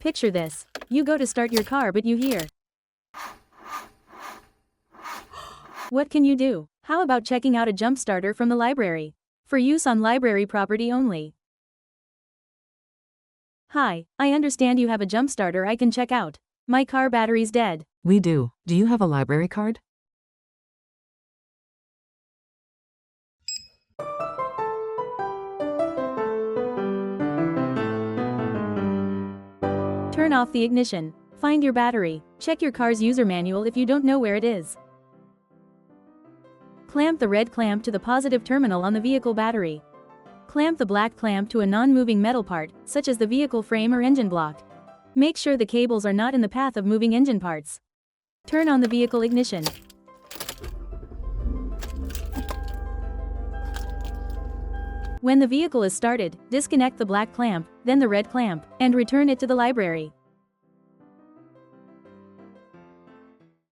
Picture this. You go to start your car but you hear. What can you do? How about checking out a jump starter from the library? For use on library property only. Hi, I understand you have a jump starter I can check out. My car battery's dead. We do. Do you have a library card? Turn off the ignition. Find your battery. Check your car's user manual if you don't know where it is. Clamp the red clamp to the positive terminal on the vehicle battery. Clamp the black clamp to a non-moving metal part, such as the vehicle frame or engine block. Make sure the cables are not in the path of moving engine parts. Turn on the vehicle ignition. When the vehicle is started, disconnect the black clamp, then the red clamp, and return it to the library.